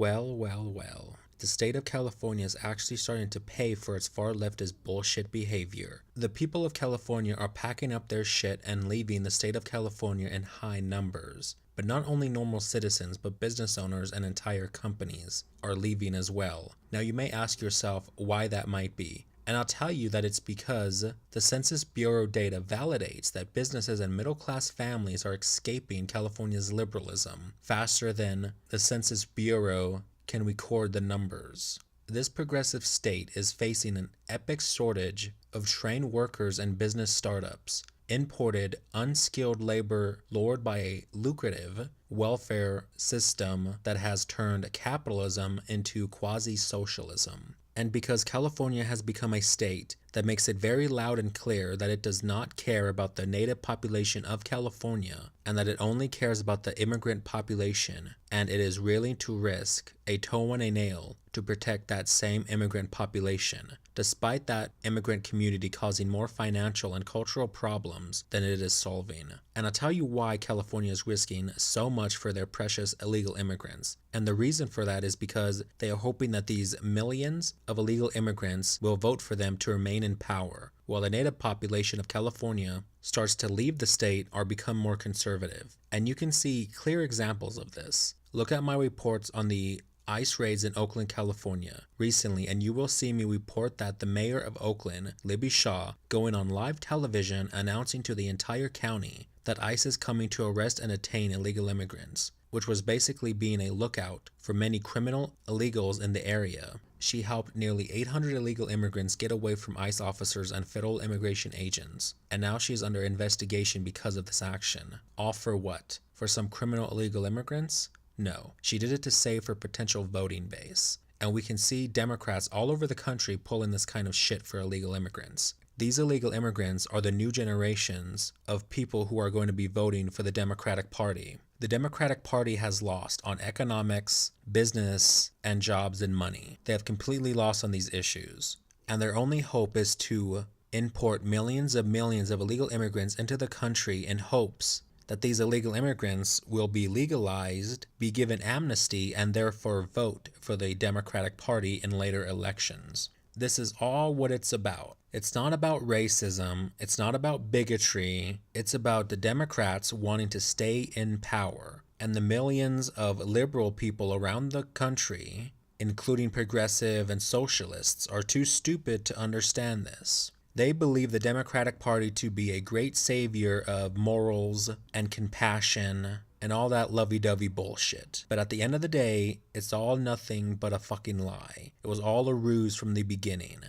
Well. The state of California is actually starting to pay for its far leftist bullshit behavior. The people of California are packing up their shit and leaving the state of California in high numbers. But not only normal citizens, but business owners and entire companies are leaving as well. Now you may ask yourself why that might be. And I'll tell you that it's because the Census Bureau data validates that businesses and middle-class families are escaping California's liberalism faster than the Census Bureau can record the numbers. This progressive state is facing an epic shortage of trained workers and business startups, imported unskilled labor lured by a lucrative welfare system that has turned capitalism into quasi-socialism. And because California has become a state that makes it very loud and clear that it does not care about the native population of California and that it only cares about the immigrant population, and it is willing to risk a toe and a nail to protect that same immigrant population, despite that immigrant community causing more financial and cultural problems than it is solving. And I'll tell you why California is risking so much for their precious illegal immigrants. And the reason for that is because they are hoping that these millions of illegal immigrants will vote for them to remain in power, while the native population of California starts to leave the state or become more conservative. And you can see clear examples of this. Look at my reports on the ICE raids in Oakland, California recently, and you will see me report that the mayor of Oakland, Libby Shaw, going on live television announcing to the entire county that ICE is coming to arrest and detain illegal immigrants, which was basically being a lookout for many criminal illegals in the area. She helped nearly 800 illegal immigrants get away from ICE officers and federal immigration agents, and now she's under investigation because of this action. All for what? For some criminal illegal immigrants? No, she did it to save her potential voting base. And we can see Democrats all over the country pulling this kind of shit for illegal immigrants. These illegal immigrants are the new generations of people who are going to be voting for the Democratic Party. The Democratic Party has lost on economics, business, and jobs and money. They have completely lost on these issues. And their only hope is to import millions of illegal immigrants into the country in hopes that these illegal immigrants will be legalized, be given amnesty, and therefore vote for the Democratic Party in later elections. This is all what it's about. It's not about racism. It's not about bigotry. It's about the Democrats wanting to stay in power. And the millions of liberal people around the country, including progressive and socialists, are too stupid to understand this. They believe the Democratic Party to be a great savior of morals and compassion and all that lovey-dovey bullshit. But at the end of the day, it's all nothing but a fucking lie. It was all a ruse from the beginning.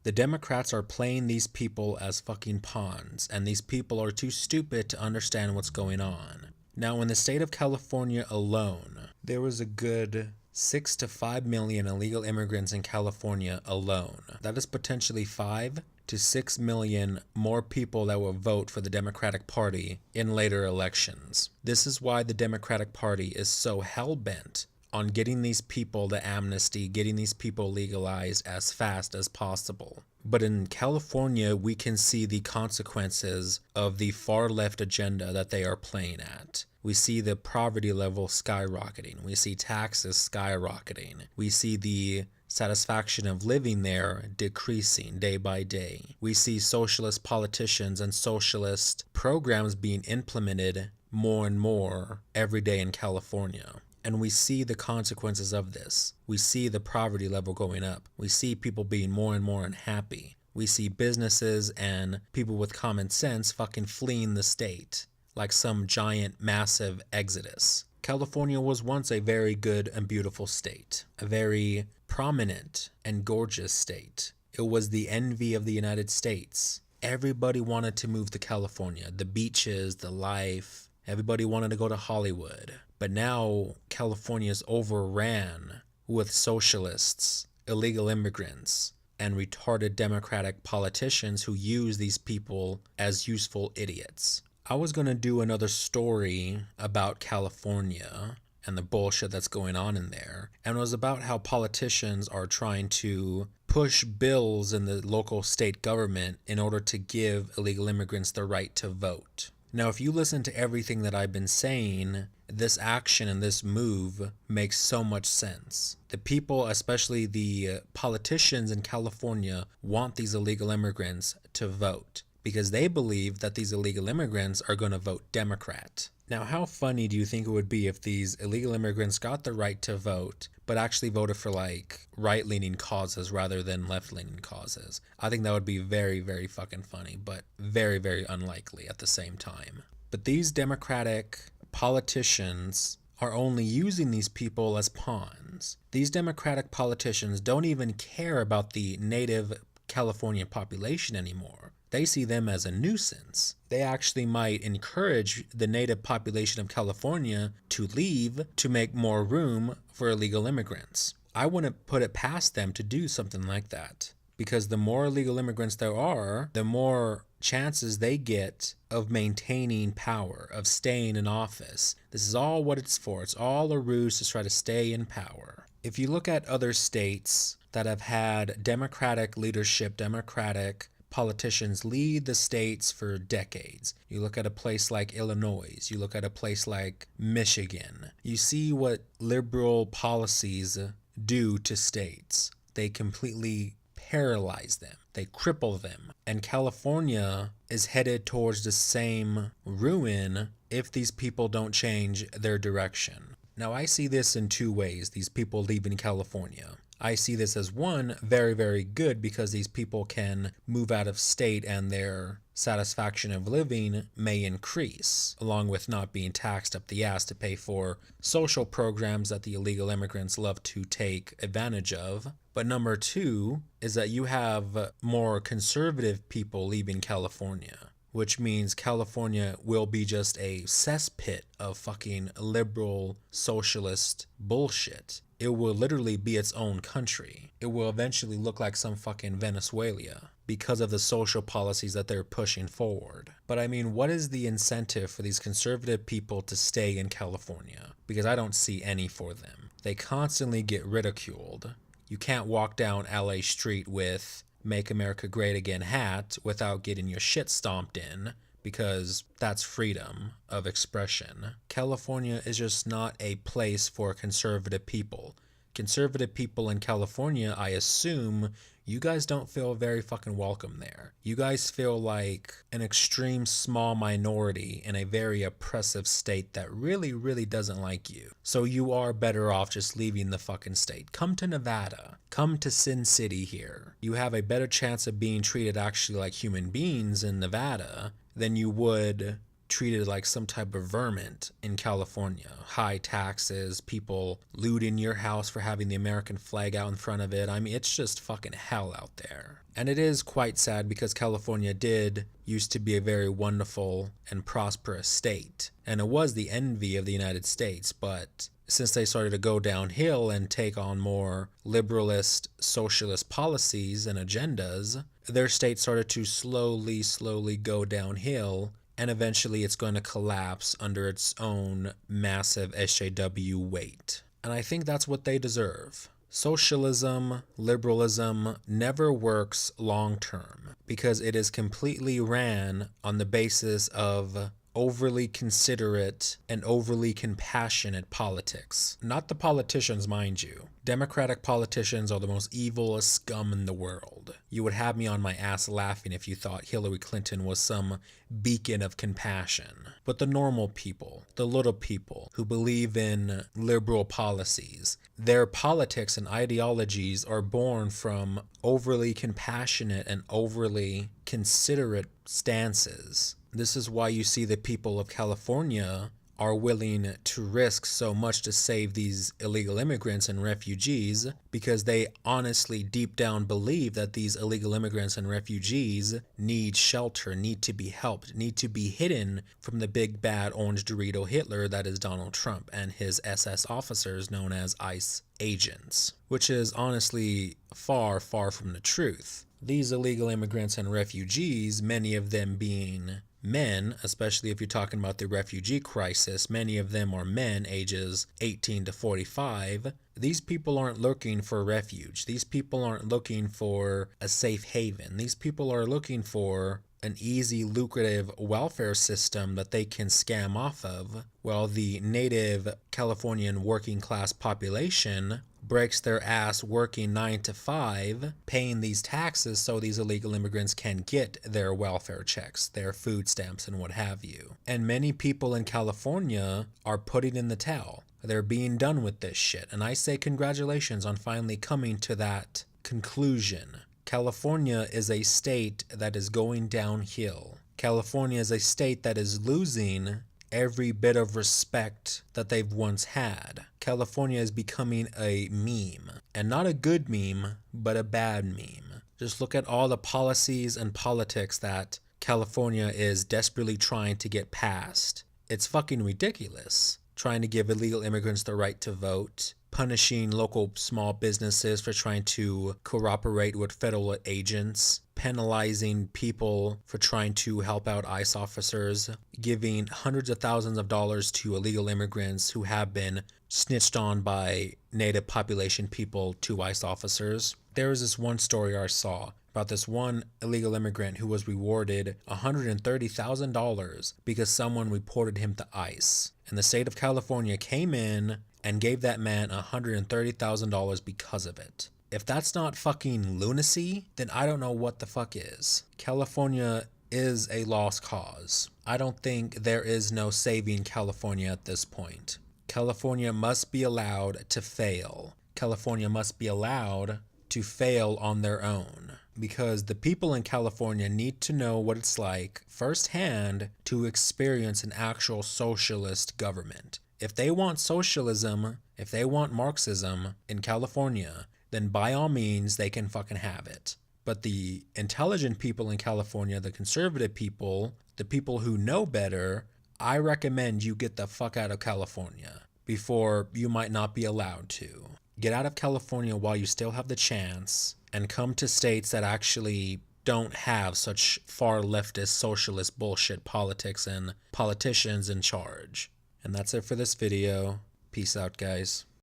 The Democrats are playing these people as fucking pawns, and these people are too stupid to understand what's going on. Now, in the state of California alone, there was a good 6 to 5 million illegal immigrants in California alone. That is potentially 5 to 6 million more people that will vote for the Democratic Party in later elections. This is why the Democratic Party is so hell-bent on getting these people the amnesty, getting these people legalized as fast as possible. But in California, we can see the consequences of the far left agenda that they are playing at. We see the poverty level skyrocketing. We see taxes skyrocketing. We see the satisfaction of living there decreasing day by day. We see socialist politicians and socialist programs being implemented more and more every day in California. And we see the consequences of this. We see the poverty level going up. We see people being more and more unhappy. We see businesses and people with common sense fucking fleeing the state like some giant massive exodus. California was once a very good and beautiful state, a very prominent and gorgeous state. It was the envy of the United States. Everybody wanted to move to California, the beaches, the life. Everybody wanted to go to Hollywood. But now California is overran with socialists, illegal immigrants, and retarded Democratic politicians who use these people as useful idiots. I was going to do another story about California and the bullshit that's going on in there, and it was about how politicians are trying to push bills in the local state government in order to give illegal immigrants the right to vote. Now, if you listen to everything that I've been saying, this action and this move makes so much sense. The people, especially the politicians in California, want these illegal immigrants to vote because they believe that these illegal immigrants are going to vote Democrat. Now, how funny do you think it would be if these illegal immigrants got the right to vote, but actually voted for like right-leaning causes rather than left-leaning causes? I think that would be very, very fucking funny, but very, very unlikely at the same time. But these Democratic politicians are only using these people as pawns. These Democratic politicians don't even care about the native California population anymore. They see them as a nuisance. They actually might encourage the native population of California to leave to make more room for illegal immigrants. I wouldn't put it past them to do something like that, because the more illegal immigrants there are, the more chances they get of maintaining power, of staying in office. This is all what it's for. It's all a ruse to try to stay in power. If you look at other states that have had Democratic leadership, Democratic politicians lead the states for decades. You look at a place like Illinois, you look at a place like Michigan, you see what liberal policies do to states. They completely paralyze them, they cripple them. And California is headed towards the same ruin if these people don't change their direction. Now, I see this in two ways, these people leaving California. I see this as one, very, very good, because these people can move out of state and their satisfaction of living may increase, along with not being taxed up the ass to pay for social programs that the illegal immigrants love to take advantage of. But number two is that you have more conservative people leaving California, which means California will be just a cesspit of fucking liberal socialist bullshit. It will literally be its own country. It will eventually look like some fucking Venezuela because of the social policies that they're pushing forward. But I mean, what is the incentive for these conservative people to stay in California? Because I don't see any for them. They constantly get ridiculed. You can't walk down LA Street with "Make America Great Again" hat without getting your shit stomped in, because that's freedom of expression. California is just not a place for conservative people. Conservative people in California, I assume, you guys don't feel very fucking welcome there. You guys feel like an extreme small minority in a very oppressive state that really, really doesn't like you. So you are better off just leaving the fucking state. Come to Nevada. Come to Sin City here. You have a better chance of being treated actually like human beings in Nevada than you would treated like some type of vermin in California. High taxes, people looting your house for having the American flag out in front of it. I mean, it's just fucking hell out there. And it is quite sad because California did used to be a very wonderful and prosperous state. And it was the envy of the United States, but since they started to go downhill and take on more liberalist, socialist policies and agendas, their state started to slowly go downhill, and eventually it's going to collapse under its own massive SJW weight. And I think that's what they deserve. Socialism, liberalism never works long term because it is completely ran on the basis of overly considerate and overly compassionate politics. Not the politicians, mind you. Democratic politicians are the most evil scum in the world. You would have me on my ass laughing if you thought Hillary Clinton was some beacon of compassion. But the normal people, the little people who believe in liberal policies, their politics and ideologies are born from overly compassionate and overly considerate stances. This is why you see the people of California are willing to risk so much to save these illegal immigrants and refugees, because they honestly deep down believe that these illegal immigrants and refugees need shelter, need to be helped, need to be hidden from the big bad orange Dorito Hitler that is Donald Trump and his SS officers known as ICE agents, which is honestly far from the truth. These illegal immigrants and refugees, many of them being men, especially if you're talking about the refugee crisis, many of them are men ages 18 to 45. These people aren't looking for refuge. These people aren't looking for a safe haven. These people are looking for an easy, lucrative welfare system that they can scam off of, while the native Californian working class population breaks their ass working 9 to 5, paying these taxes so these illegal immigrants can get their welfare checks, their food stamps, and what have you. And many people in California are putting in the towel. They're being done with this shit. And I say congratulations on finally coming to that conclusion. California is a state that is going downhill. California is a state that is losing every bit of respect that they've once had. California is becoming a meme, and not a good meme, but a bad meme. Just look at all the policies and politics that California is desperately trying to get passed. It's fucking ridiculous. Trying to give illegal immigrants the right to vote, punishing local small businesses for trying to cooperate with federal agents, penalizing people for trying to help out ICE officers, giving hundreds of thousands of dollars to illegal immigrants who have been snitched on by native population people to ICE officers. There was this one story I saw about this one illegal immigrant who was rewarded $130,000 because someone reported him to ICE. And the state of California came in and gave that man $130,000 because of it. If that's not fucking lunacy, then I don't know what the fuck is. California is a lost cause. I don't think there is no saving California at this point. California must be allowed to fail. California must be allowed to fail on their own, because the people in California need to know what it's like firsthand to experience an actual socialist government. If they want socialism, if they want Marxism in California, then by all means they can fucking have it. But the intelligent people in California, the conservative people, the people who know better, I recommend you get the fuck out of California before you might not be allowed to. Get out of California while you still have the chance, and come to states that actually don't have such far leftist socialist bullshit politics and politicians in charge. And that's it for this video. Peace out, guys.